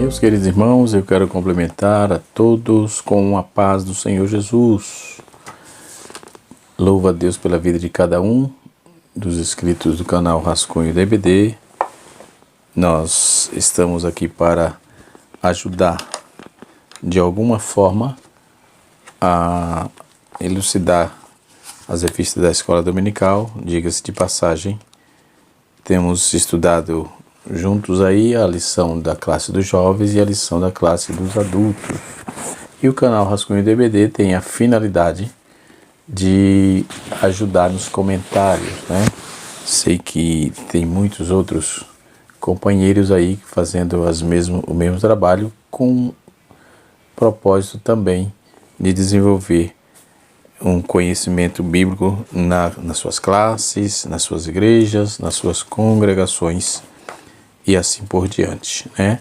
Meus queridos irmãos, eu quero complementar a todos com a paz do Senhor Jesus. Louvo a Deus pela vida de cada um dos inscritos do canal Rascunho DBD. Nós estamos aqui para ajudar de alguma forma a elucidar as revistas da Escola Dominical. Diga-se de passagem, temos estudado juntos aí a lição da classe dos jovens e a lição da classe dos adultos. E o canal Rascunho DBD tem a finalidade de ajudar nos comentários, né? Sei que tem muitos outros companheiros aí fazendo o mesmo trabalho, com propósito também de desenvolver um conhecimento bíblico nas suas classes, nas suas igrejas, nas suas congregações e assim por diante, né?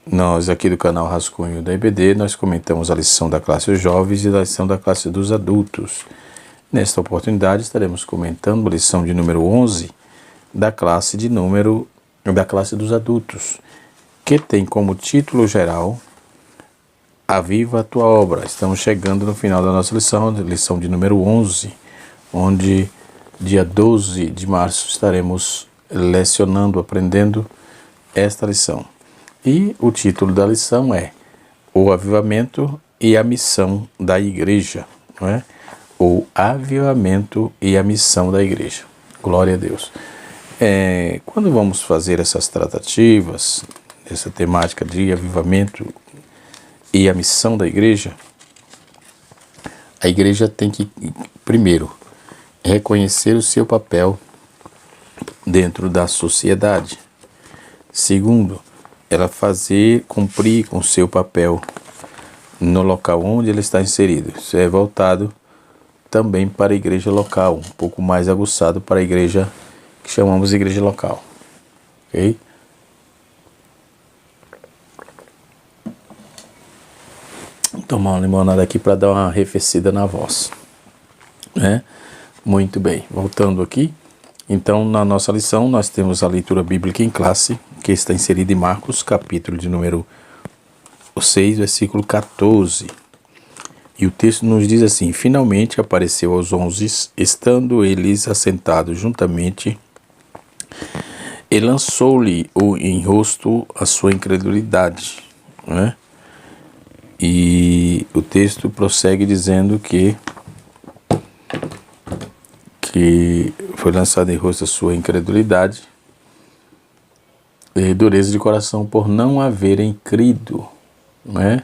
Nós aqui do canal Rascunho da EBD, nós comentamos a lição da classe dos jovens e a lição da classe dos adultos. Nesta oportunidade estaremos comentando a lição de número 11 da classe dos adultos, que tem como título geral Aviva a tua obra. Estamos chegando no final da nossa lição de número 11, onde dia 12 de março estaremos lecionando, aprendendo esta lição. E o título da lição é O Avivamento e a Missão da Igreja, não é? O Avivamento e a Missão da Igreja. Glória a Deus. Quando vamos fazer essas tratativas, essa temática de avivamento e a missão da igreja, a igreja tem que, primeiro, reconhecer o seu papel dentro da sociedade. Segundo, ela cumprir com o seu papel no local onde ela está inserido. Isso é voltado também para a igreja local, um pouco mais aguçado para a igreja que chamamos de igreja local. Ok? Vou tomar uma limonada aqui para dar uma arrefecida na voz, né? Muito bem, voltando aqui. Então, na nossa lição, nós temos a leitura bíblica em classe, que está inserida em Marcos, capítulo de número 6, versículo 14. E o texto nos diz assim: Finalmente apareceu aos 11, estando eles assentados juntamente, e lançou-lhe em rosto a sua incredulidade, né? E o texto prossegue dizendo que foi lançado em rosto a sua incredulidade e dureza de coração por não haverem crido, né?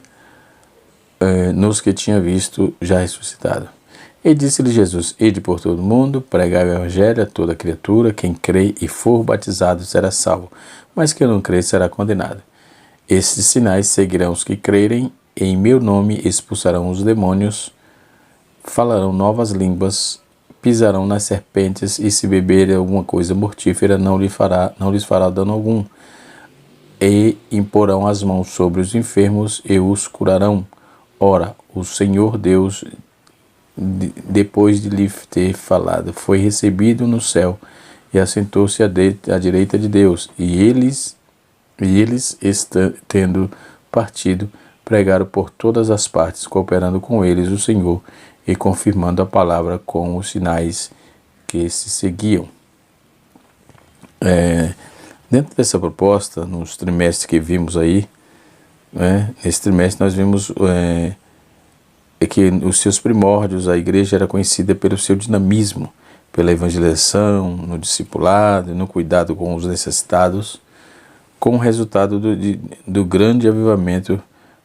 Nos que tinha visto já ressuscitado. E disse-lhe Jesus: Ide por todo o mundo, pregai o evangelho a toda criatura, quem crê e for batizado será salvo, mas quem não crê será condenado. Estes sinais seguirão os que crerem, em meu nome expulsarão os demônios, falarão novas línguas, pisarão nas serpentes, e se beberem alguma coisa mortífera não lhes fará dano algum. E imporão as mãos sobre os enfermos e os curarão. Ora, o Senhor Deus, depois de lhe ter falado, foi recebido no céu e assentou-se à direita de Deus. E eles tendo partido, pregaram por todas as partes, cooperando com eles o Senhor e confirmando a palavra com os sinais que se seguiam. Dentro dessa proposta, nos trimestres que vimos aí, né, nesse trimestre nós vimos que os seus primórdios, a igreja era conhecida pelo seu dinamismo, pela evangelização, no discipulado, no cuidado com os necessitados, como resultado do grande avivamento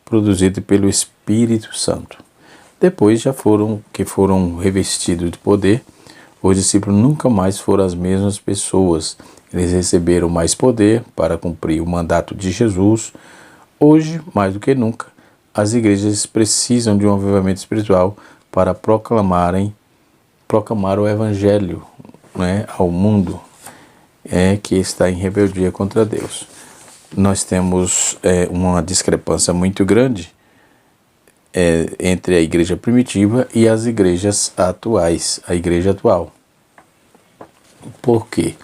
produzido pelo Espírito Santo. Depois que foram revestidos de poder, os discípulos nunca mais foram as mesmas pessoas. Eles receberam mais poder para cumprir o mandato de Jesus. Hoje, mais do que nunca, as igrejas precisam de um avivamento espiritual para proclamar o Evangelho, né, ao mundo que está em rebeldia contra Deus. Nós temos uma discrepância muito grande entre a igreja primitiva e as igrejas atuais, a igreja atual. Por quê?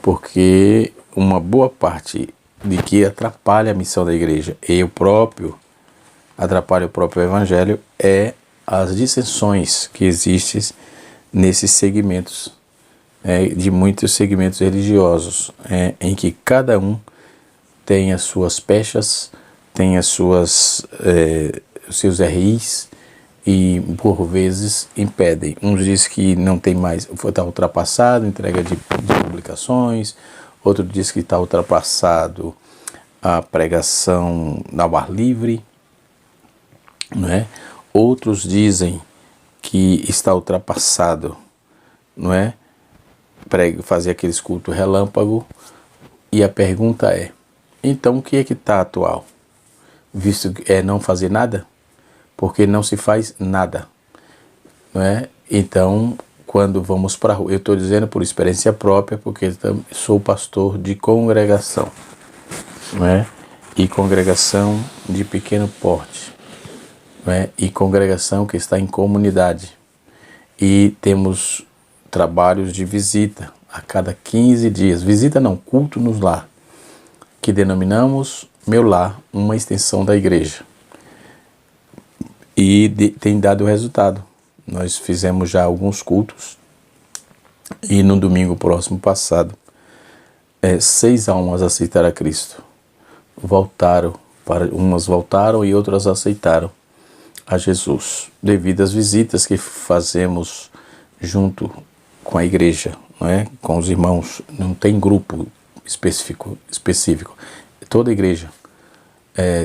Porque uma boa parte de que atrapalha a missão da igreja e atrapalha o próprio evangelho é as dissensões que existem nesses segmentos, de muitos segmentos religiosos, em que cada um tem as suas pechas, tem as suas, os seus RIs, e por vezes impedem. Uns dizem que não tem mais, está ultrapassado, entrega de publicações, outro diz que está ultrapassado a pregação ao ar livre, não é? Outros dizem que está ultrapassado, não é? Fazer aqueles cultos relâmpago. E a pergunta é, então o que é que está atual? Visto que é não fazer nada? Porque não se faz nada, não é? Então, quando vamos para a rua, eu estou dizendo por experiência própria, porque sou pastor de congregação, não é? E congregação de pequeno porte, não é? E congregação que está em comunidade. E temos trabalhos de visita a cada 15 dias. Visita não, culto nos lar, que denominamos Meu Lar, uma extensão da igreja. E tem dado resultado. Nós fizemos já alguns cultos e no domingo próximo passado, 6 almas aceitaram a Cristo. Umas voltaram e outras aceitaram a Jesus, devido às visitas que fazemos junto com a igreja, não é? Com os irmãos. Não tem grupo específico. Toda igreja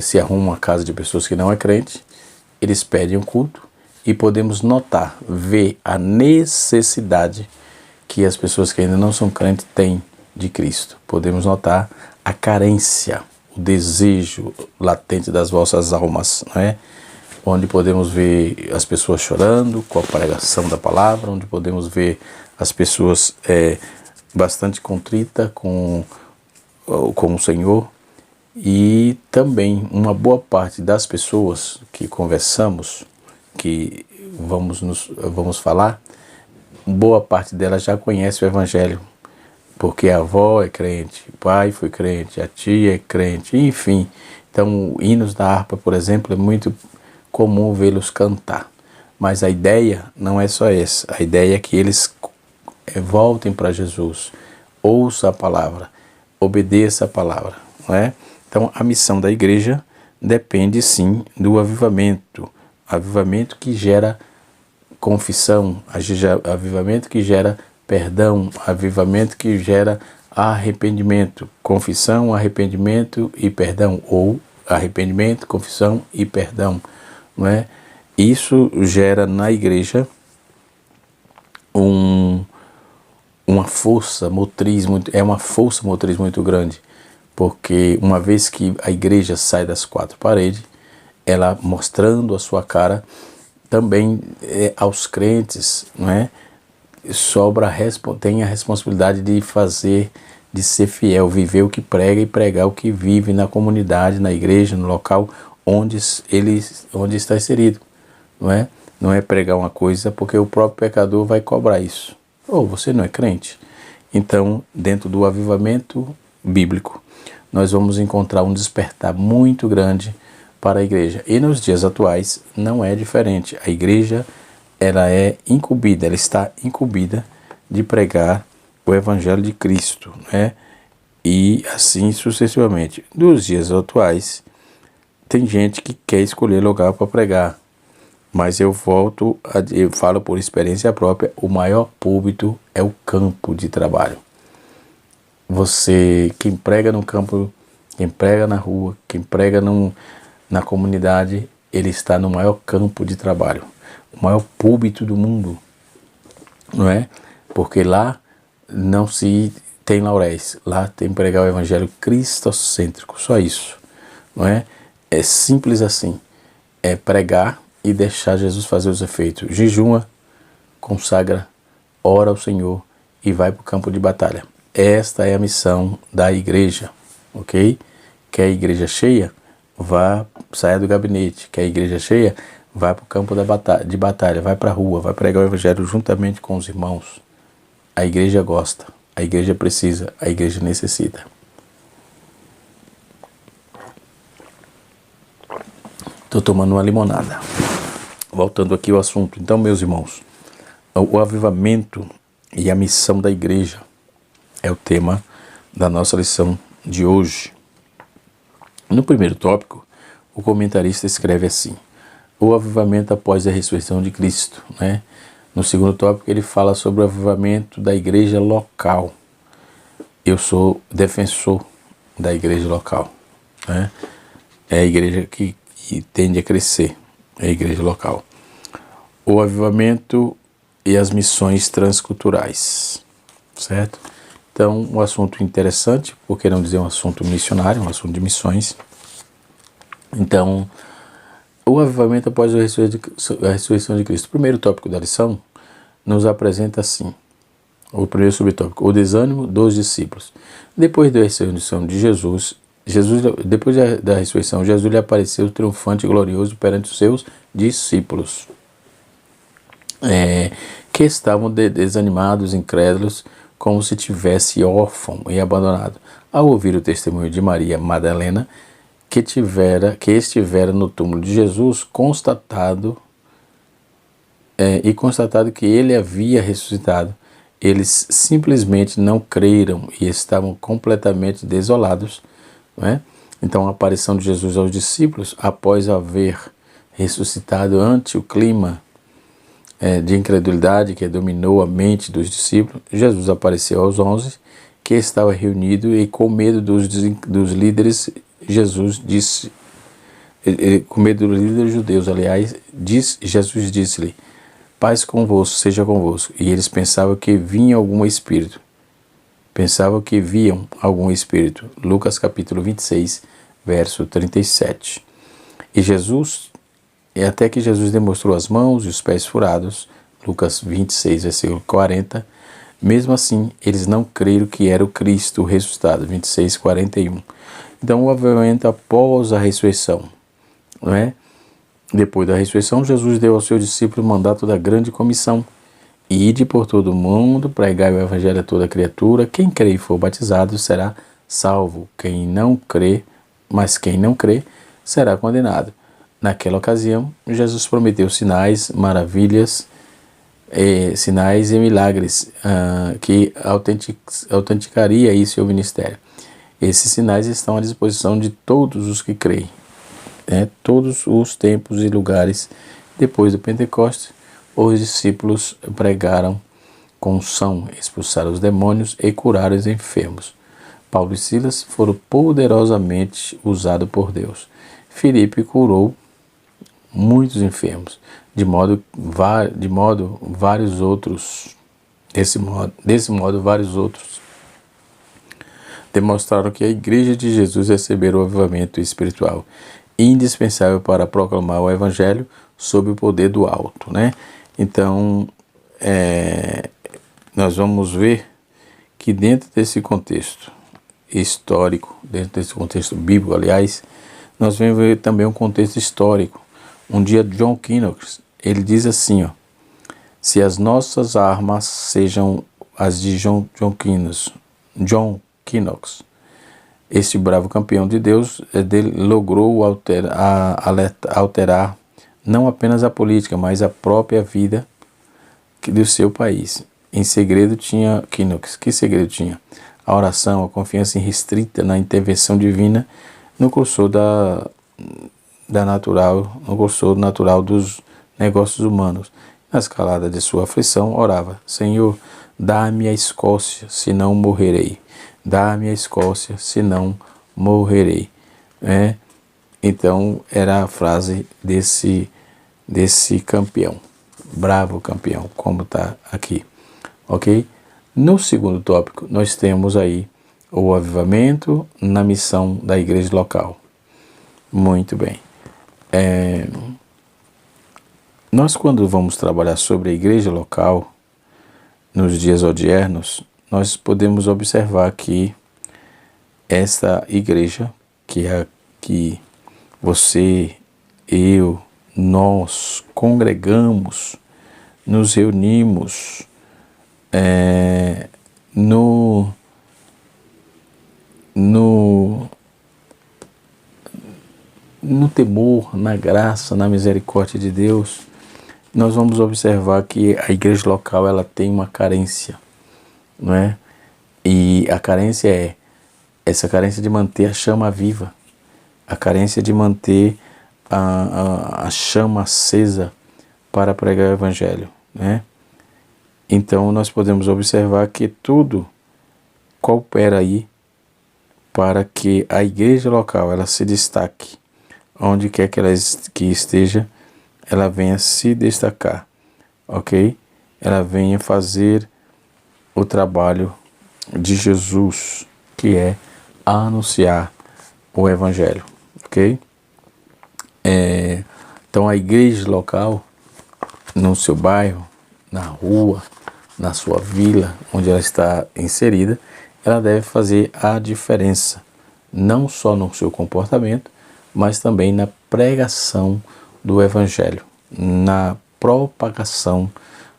se arruma uma casa de pessoas que não é crente, eles pedem um culto e podemos notar, ver a necessidade que as pessoas que ainda não são crentes têm de Cristo. Podemos notar a carência, o desejo latente das vossas almas, não é? Onde podemos ver as pessoas chorando com a pregação da palavra, onde podemos ver as pessoas bastante contritas com o Senhor. E também uma boa parte das pessoas que conversamos, que vamos falar, boa parte delas já conhece o Evangelho, porque a avó é crente, o pai foi crente, a tia é crente, enfim. Então, hinos da harpa, por exemplo, é muito comum vê-los cantar. Mas a ideia não é só essa. A ideia é que eles voltem para Jesus, ouçam a palavra, obedeçam a palavra, não é? Então, a missão da igreja depende, sim, do avivamento. Avivamento que gera confissão, avivamento que gera perdão, avivamento que gera arrependimento. Confissão, arrependimento e perdão. Ou arrependimento, confissão e perdão, não é? Isso gera na igreja uma força motriz muito grande. Porque uma vez que a igreja sai das 4 paredes, ela mostrando a sua cara, também aos crentes, não é? Tem a responsabilidade de ser fiel, viver o que prega e pregar o que vive na comunidade, na igreja, no local onde está inserido, não é? Não é pregar uma coisa porque o próprio pecador vai cobrar isso. Você não é crente? Então, dentro do avivamento bíblico, nós vamos encontrar um despertar muito grande para a igreja. E nos dias atuais não é diferente. A igreja ela está incumbida de pregar o Evangelho de Cristo, né? E assim sucessivamente. Nos dias atuais, tem gente que quer escolher lugar para pregar. Mas eu falo por experiência própria, o maior púlpito é o campo de trabalho. Quem prega no campo, quem prega na rua, quem prega na comunidade, ele está no maior campo de trabalho, o maior púlpito do mundo, não é? Porque lá não se tem lauréis, lá tem pregar o evangelho cristocêntrico, só isso, não é? É simples assim, é pregar e deixar Jesus fazer os efeitos. Jejuma, consagra, ora ao Senhor e vai para o campo de batalha. Esta é a missão da igreja, ok? Quer a igreja cheia? Saia do gabinete. Quer a igreja cheia? Vai para o campo de batalha, vai para a rua, vai pregar o evangelho juntamente com os irmãos. A igreja gosta, a igreja precisa, a igreja necessita. Estou tomando uma limonada. Voltando aqui ao assunto. Então, meus irmãos, o avivamento e a missão da igreja é o tema da nossa lição de hoje. No primeiro tópico, o comentarista escreve assim: o avivamento após a ressurreição de Cristo, né? No segundo tópico, ele fala sobre o avivamento da igreja local. Eu sou defensor da igreja local, né? É a igreja que tende a crescer, é a igreja local. O avivamento e as missões transculturais, certo? Então, um assunto interessante, por que não dizer um assunto missionário, um assunto de missões. Então, o avivamento após a ressurreição de Cristo. O primeiro tópico da lição nos apresenta assim, o primeiro subtópico: o desânimo dos discípulos. Depois da ressurreição de Jesus, depois da ressurreição, Jesus lhe apareceu triunfante e glorioso perante os seus discípulos, que estavam desanimados, incrédulos, como se tivesse órfão e abandonado. Ao ouvir o testemunho de Maria Madalena, que estivera no túmulo de Jesus, constatado que ele havia ressuscitado, eles simplesmente não creram e estavam completamente desolados, não é? Então, a aparição de Jesus aos discípulos, após haver ressuscitado ante o clima de incredulidade que dominou a mente dos discípulos, Jesus apareceu aos 11, que estavam reunidos, e com medo dos líderes, Jesus disse, com medo dos líderes judeus, aliás, Jesus disse-lhe: paz convosco, seja convosco. E eles pensavam que viam algum espírito. Lucas capítulo 26, verso 37. Até que Jesus demonstrou as mãos e os pés furados, Lucas 26, versículo 40, mesmo assim, eles não creram que era o Cristo ressuscitado, 26, 41. Então, o avivamento após a ressurreição, não é? Depois da ressurreição, Jesus deu ao seu discípulo o mandato da grande comissão: ide por todo o mundo, pregai o evangelho a toda criatura, quem crê e for batizado será salvo, quem não crê será condenado. Naquela ocasião, Jesus prometeu sinais, maravilhas, sinais e milagres que autenticaria aí seu ministério. Esses sinais estão à disposição de todos os que creem. Todos os tempos e lugares. Depois do Pentecostes, os discípulos pregaram com unção, expulsaram os demônios e curaram os enfermos. Paulo e Silas foram poderosamente usados por Deus. Filipe curou muitos enfermos, desse modo vários outros demonstraram que a igreja de Jesus recebeu o avivamento espiritual indispensável para proclamar o evangelho sob o poder do alto, né? Então, nós vamos ver que dentro desse contexto histórico, dentro desse contexto bíblico, aliás, nós vamos ver também um contexto histórico. Um dia, John Knox, ele diz assim, se as nossas armas sejam as de John Knox, este bravo campeão de Deus, logrou alterar não apenas a política, mas a própria vida do seu país. Em segredo tinha Knox. Que segredo tinha? A oração, a confiança irrestrita na intervenção divina no cursor natural dos negócios humanos. Na escalada de sua aflição, orava: Senhor, dá-me a Escócia, senão morrerei. Dá-me a Escócia, senão morrerei. Então, era a frase desse campeão, bravo campeão, como está aqui, ok? No segundo tópico, nós temos aí o avivamento na missão da igreja local. Muito bem. Nós, quando vamos trabalhar sobre a igreja local, nos dias odiernos, nós podemos observar que essa igreja, que é a que você, eu, nós congregamos, nos reunimos no temor, na graça, na misericórdia de Deus, nós vamos observar que a igreja local ela tem uma carência, não é? E a carência é essa carência de manter a chama viva, a carência de manter a chama acesa para pregar o Evangelho, né? Então nós podemos observar que tudo coopera aí para que a igreja local ela se destaque, onde quer que ela esteja, ela venha se destacar, ok? Ela venha fazer o trabalho de Jesus, que é anunciar o Evangelho, ok? Então a igreja local, no seu bairro, na rua, na sua vila, onde ela está inserida, ela deve fazer a diferença, não só no seu comportamento, mas também na pregação do Evangelho, na propagação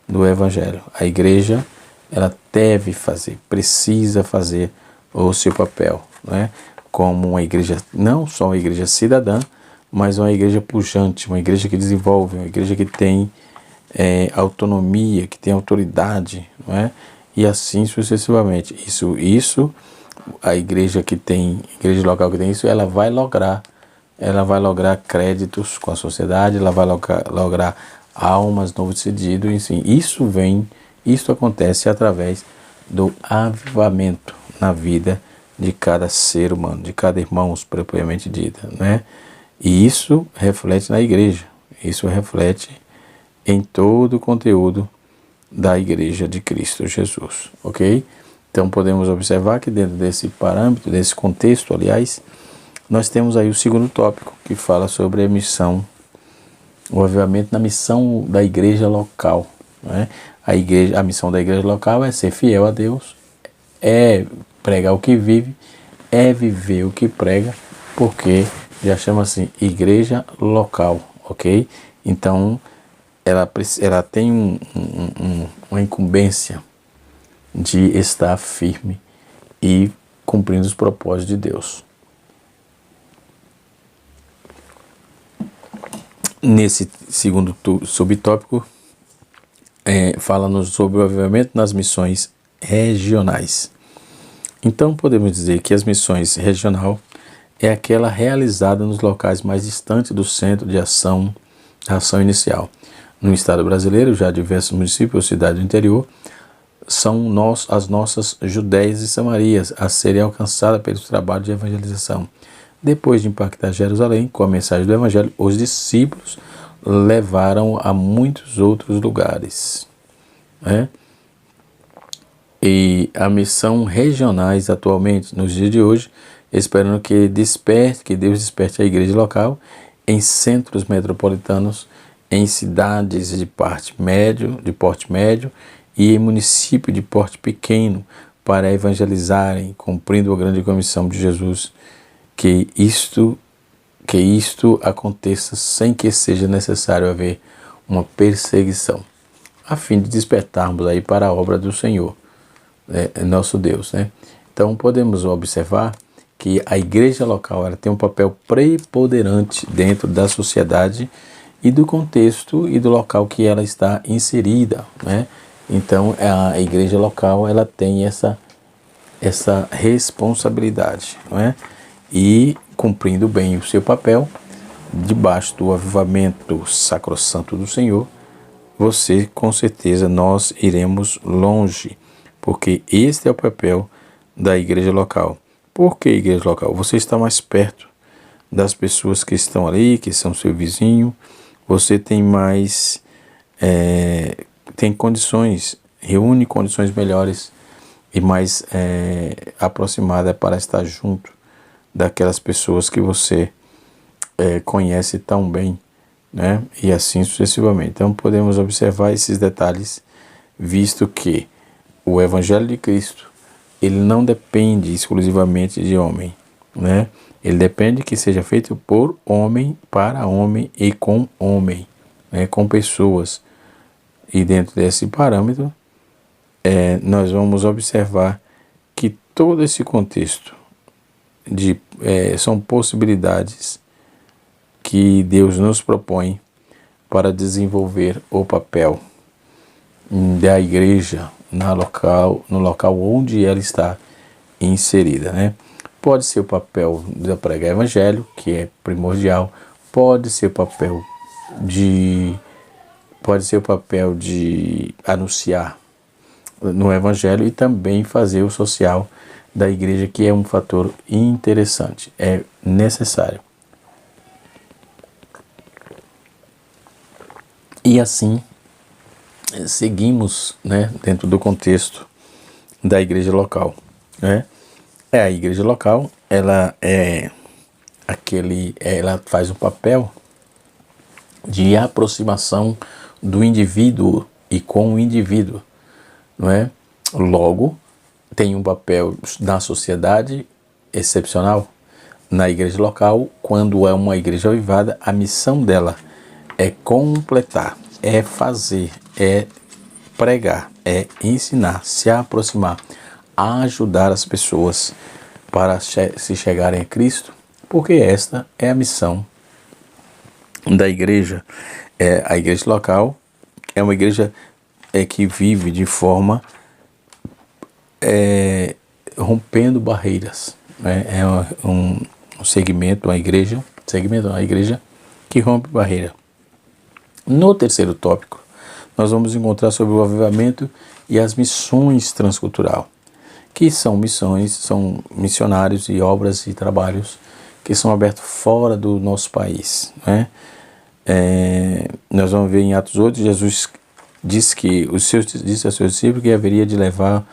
do Evangelho. A igreja, ela deve fazer, precisa fazer o seu papel, né? Como uma igreja, não só uma igreja cidadã, mas uma igreja pujante, uma igreja que desenvolve, uma igreja que tem autonomia, que tem autoridade, não é? E assim sucessivamente. Isso, a igreja igreja local que tem isso, ela vai lograr créditos com a sociedade, ela vai lograr almas novo decidido, enfim. Isso acontece através do avivamento na vida de cada ser humano, de cada irmão propriamente dita, né? E isso reflete na igreja, isso reflete em todo o conteúdo da igreja de Cristo Jesus, ok? Então podemos observar que dentro desse parâmetro, desse contexto, aliás, nós temos aí o segundo tópico que fala sobre a missão, o avivamento na missão da igreja local, né? A missão da igreja local é ser fiel a Deus, é pregar o que vive, é viver o que prega, porque já chama assim igreja local, ok? Então ela tem uma incumbência de estar firme e cumprindo os propósitos de Deus. Nesse segundo subtópico, fala-nos sobre o avivamento nas missões regionais. Então podemos dizer que as missões regional é aquela realizada nos locais mais distantes do centro de ação, da ação inicial. No estado brasileiro, já diversos municípios ou cidades do interior são as nossas Judéias e Samarias a serem alcançadas pelo trabalho de evangelização. Depois de impactar Jerusalém com a mensagem do Evangelho, os discípulos levaram a muitos outros lugares, né? E a missão regionais atualmente, nos dias de hoje, esperando que Deus desperte a igreja local em centros metropolitanos, em cidades de porte médio e em municípios de porte pequeno, para evangelizarem, cumprindo a grande comissão de Jesus, que isto aconteça sem que seja necessário haver uma perseguição, a fim de despertarmos aí para a obra do Senhor, nosso Deus, né? Então podemos observar que a igreja local ela tem um papel preponderante dentro da sociedade e do contexto e do local que ela está inserida, né? Então a igreja local ela tem essa responsabilidade, não é? E cumprindo bem o seu papel, debaixo do avivamento sacrossanto do Senhor, você com certeza nós iremos longe, porque este é o papel da igreja local. Por que igreja local? Você está mais perto das pessoas que estão ali, que são seu vizinho, você tem mais, tem condições, reúne condições melhores e mais aproximada para estar junto daquelas pessoas que você conhece tão bem, né? E assim sucessivamente. Então podemos observar esses detalhes, visto que o Evangelho de Cristo ele não depende exclusivamente de homem, né? Ele depende que seja feito por homem, para homem e com homem, né? Com pessoas. E dentro desse parâmetro, nós vamos observar que todo esse contexto são possibilidades que Deus nos propõe para desenvolver o papel da igreja no local onde ela está inserida, né? Pode ser o papel de pregar evangelho, que é primordial, pode ser o papel de anunciar no evangelho e também fazer o social da igreja, que é um fator interessante, é necessário. E assim seguimos, né, dentro do contexto da igreja local, né? A igreja local, ela faz o papel de aproximação do indivíduo e com o indivíduo, não é? Logo, tem um papel na sociedade excepcional. Na igreja local, quando é uma igreja avivada, a missão dela é completar, é fazer, é pregar, é ensinar, se aproximar, ajudar as pessoas para se chegarem a Cristo, porque esta é a missão da igreja. A igreja local é uma igreja que vive de forma rompendo barreiras, né? É um segmento, uma igreja que rompe barreira. No terceiro tópico, nós vamos encontrar sobre o avivamento e as missões transcultural, que são missões, são missionários e obras e trabalhos que são abertos fora do nosso país, né? Nós vamos ver em Atos 8, Jesus disse aos seus discípulos que haveria de levar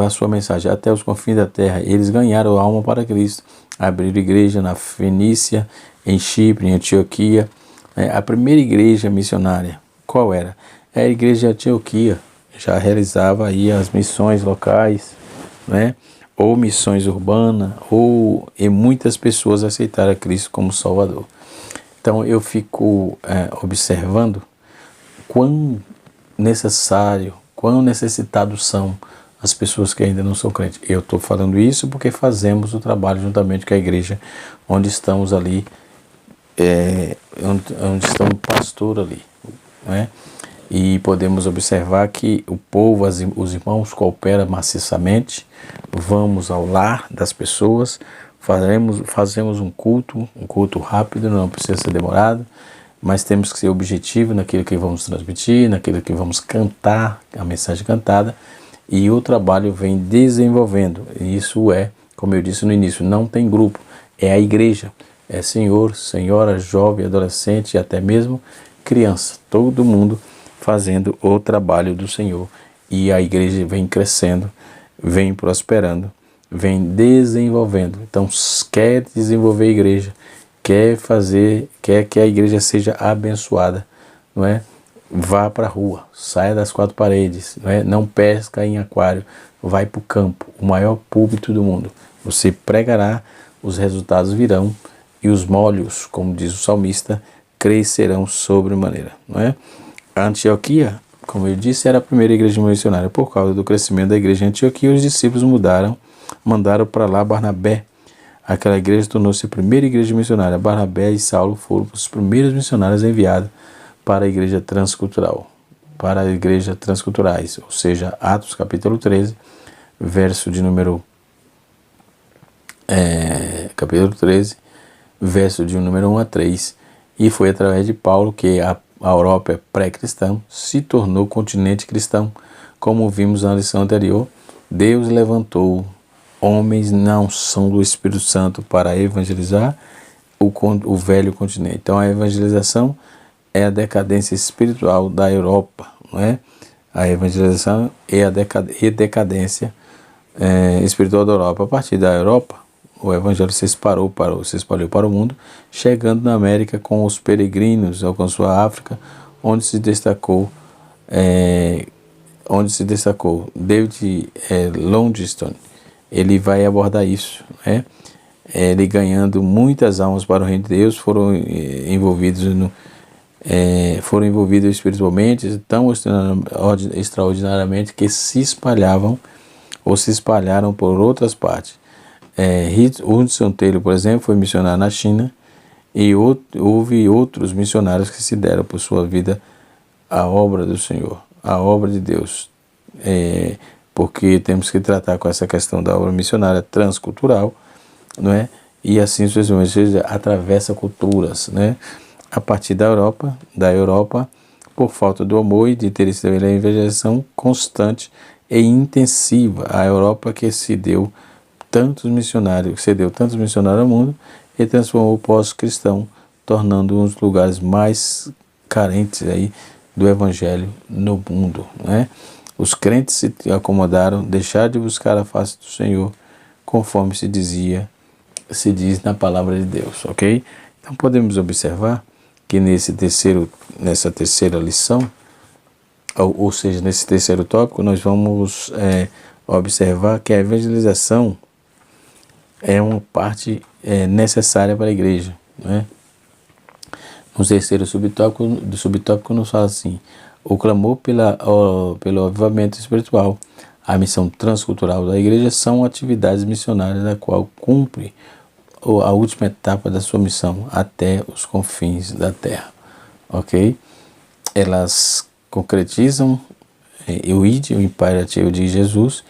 sua mensagem até os confins da terra. Eles ganharam a alma para Cristo, abriram igreja na Fenícia, em Chipre, em Antioquia. A primeira igreja missionária, qual era? A igreja de Antioquia, já realizava aí as missões locais, né? Ou missões urbanas, e muitas pessoas aceitaram a Cristo como Salvador. Então eu fico observando quão necessário, quão necessitados são as pessoas que ainda não são crentes. Eu estou falando isso porque fazemos o trabalho juntamente com a igreja, onde estamos ali, onde está o pastor ali, né? E podemos observar que o povo, os irmãos cooperam maciçamente. Vamos ao lar das pessoas, fazemos um culto rápido, não precisa ser demorado, mas temos que ser objetivo naquilo que vamos transmitir, naquilo que vamos cantar, a mensagem cantada, e o trabalho vem desenvolvendo. Isso como eu disse no início, não tem grupo, é a igreja, é senhor, senhora, jovem, adolescente e até mesmo criança, todo mundo fazendo o trabalho do Senhor, e a igreja vem crescendo, vem prosperando, vem desenvolvendo. Então, quer desenvolver a igreja, quer que a igreja seja abençoada, não é? Vá para a rua, saia das quatro paredes, não pesca em aquário, vai para o campo, o maior púlpito do mundo. Você pregará, os resultados virão, e os molhos, como diz o salmista, crescerão sobremaneira, não é? A Antioquia, como eu disse, era a primeira igreja missionária. Por causa do crescimento da igreja em Antioquia, os discípulos mandaram para lá Barnabé. Aquela igreja tornou-se a primeira igreja missionária. Barnabé e Saulo foram os primeiros missionários enviados para a igreja transcultural, ou seja, Atos capítulo 13, verso de número 1 a 3, e foi através de Paulo que a Europa pré-cristã se tornou continente cristão. Como vimos na lição anterior, Deus levantou homens na unção do Espírito Santo para evangelizar o velho continente. Então a evangelização é a decadência espiritual da Europa, não é? A evangelização é a decadência espiritual da Europa. A partir da Europa, o evangelho se espalhou para o mundo, chegando na América com os peregrinos, alcançou a África, onde se destacou David Livingstone. Ele vai abordar isso, né? Ele ganhando muitas almas para o reino de Deus, foram envolvidos espiritualmente tão extraordinariamente que se espalharam por outras partes. Hudson Taylor, por exemplo, foi missionário na China E houve outros missionários que se deram por sua vida à obra do Senhor, à obra de Deus. Porque temos que tratar com essa questão da obra missionária transcultural, não é? E assim sucessivamente, ou seja, atravessa culturas, né? A partir da Europa, por falta do amor e de interesse da evangelização constante e intensiva. A Europa que cedeu tantos missionários ao mundo e transformou o pós-cristão, tornando um dos lugares mais carentes aí do evangelho no mundo, né? Os crentes se acomodaram, deixaram de buscar a face do Senhor, conforme se diz na palavra de Deus, ok? Então podemos observar que nessa terceira lição, ou seja, nesse terceiro tópico, nós vamos observar que a evangelização é uma parte necessária para a igreja, né? No terceiro subtópico nos fala assim: o clamor pelo avivamento espiritual, a missão transcultural da igreja são atividades missionárias da qual cumpre a última etapa da sua missão até os confins da terra, ok? Elas concretizam o imperativo de Jesus,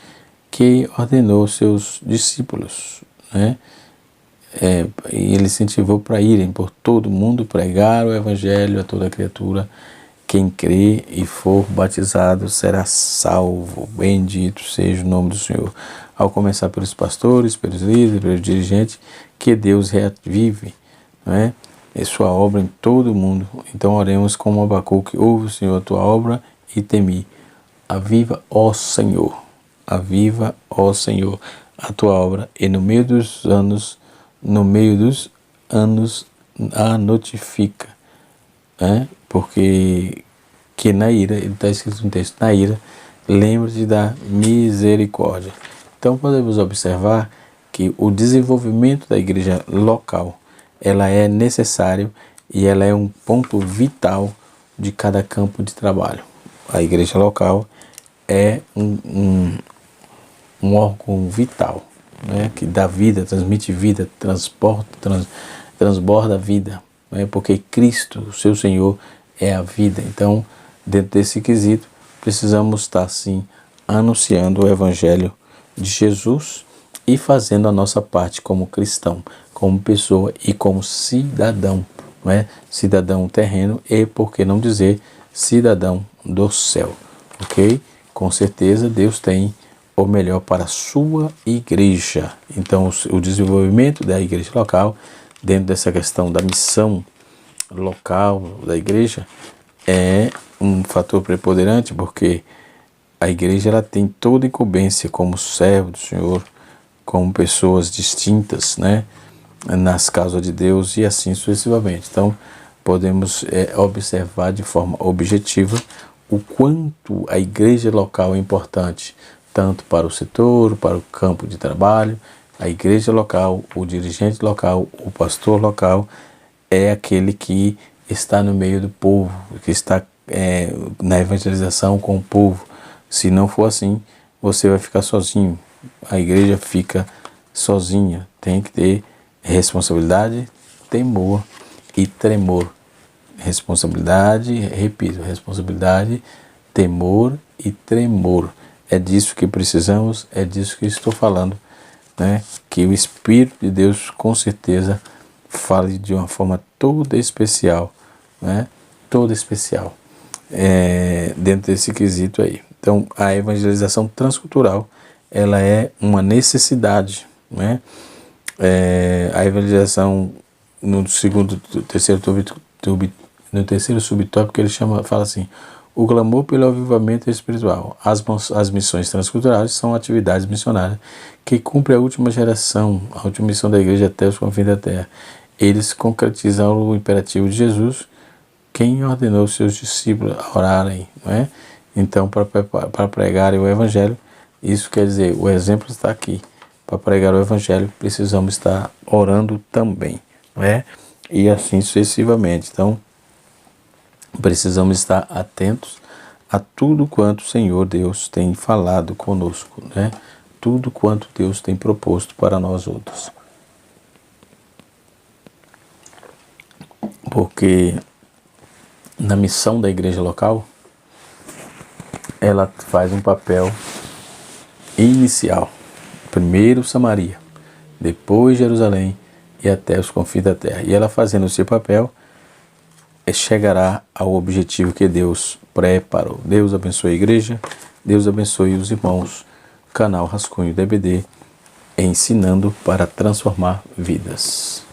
que ordenou seus discípulos, né? E ele incentivou para irem por todo mundo pregar o evangelho a toda criatura. Quem crê e for batizado será salvo. Bendito seja o nome do Senhor. Ao começar pelos pastores, pelos líderes, pelos dirigentes, que Deus reavive, né, sua obra em todo o mundo. Então oremos como Abacuque: ouve, Senhor, a tua obra e temi. Aviva, ó Senhor, a tua obra, e no meio dos anos a notifica, né? Porque que na ira, ele está escrito no texto, na ira, lembra-te da misericórdia. Então podemos observar que o desenvolvimento da igreja local, ela é necessário e ela é um ponto vital de cada campo de trabalho. A igreja local é um órgão vital, né, que dá vida, transmite vida, transborda a vida, né, porque Cristo, o seu Senhor, é a vida. Então, dentro desse quesito, precisamos estar, sim, anunciando o Evangelho de Jesus e fazendo a nossa parte como cristão, como pessoa e como cidadão, não é? Cidadão terreno e, por que não dizer, cidadão do céu, ok? Com certeza Deus tem o melhor para a sua igreja. Então o desenvolvimento da igreja local, dentro dessa questão da missão local da igreja, é um fator preponderante, porque a igreja ela tem toda incumbência como servo do Senhor, como pessoas distintas, né, nas causas de Deus e assim sucessivamente. Então podemos observar de forma objetiva o quanto a igreja local é importante, tanto para o setor, para o campo de trabalho. A igreja local, o dirigente local, o pastor local é aquele que está no meio do povo, que está na evangelização com o povo. Se não for assim, você vai ficar sozinho. A igreja fica sozinha. Tem que ter responsabilidade, temor e tremor. Responsabilidade, repito, responsabilidade, temor e tremor. É disso que precisamos, é disso que estou falando, né? Que o Espírito de Deus com certeza fale de uma forma toda especial, né? Toda especial, dentro desse quesito aí. Então, a evangelização transcultural, ela é uma necessidade, né? A evangelização no terceiro subtópico ele fala assim: o clamor pelo avivamento espiritual. As missões transculturais são atividades missionárias que cumprem a última missão da igreja até os confins da terra. Eles concretizam o imperativo de Jesus, quem ordenou seus discípulos a orarem, não é? Então, para pregarem o evangelho, isso quer dizer, o exemplo está aqui. Para pregar o evangelho, precisamos estar orando também, não é? E assim sucessivamente. Então, precisamos estar atentos a tudo quanto o Senhor Deus tem falado conosco, né? Tudo quanto Deus tem proposto para nós outros. porque na missão da igreja local, ela faz um papel inicial. Primeiro Samaria, depois Jerusalém e até os confins da terra. E ela fazendo o seu papel, chegará ao objetivo que Deus preparou. Deus abençoe a igreja, Deus abençoe os irmãos. Canal Rascunho DBD, ensinando para transformar vidas.